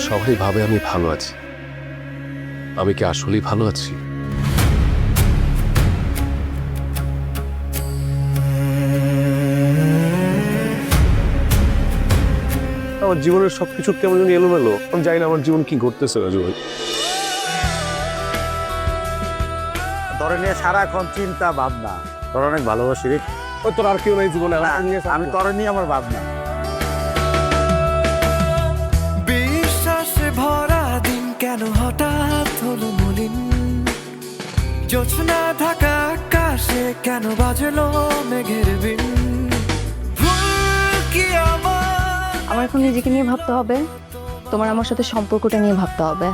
সবাই ভাবে আমি ভালো আছি, আমি কি আসলেই ভালো আছি? আমার জীবনের সবকিছু কেমন যেন এলোমেলো। আমি জানি না আমার জীবন কি ঘটতেছে রাজু ভাই। ধরে নিয়ে সারাক্ষণ চিন্তা ভাবনা, তোর অনেক ভালোবাসি রে। ওই তোর আর কেউ নাই জীবনে, আমি তোর নিয়ে আমার ভাবনা। বিশ্বাসে ভরা দিন কেন হঠাৎ হলো মলিন, জোছনা ঢাকা আকাশে কেন বাজলো মেঘের বিন। ভুল কি আমার এখন নিজেকে নিয়ে ভাবতে হবে, তোমার আমার সাথে সম্পর্কটা নিয়ে ভাবতে হবে।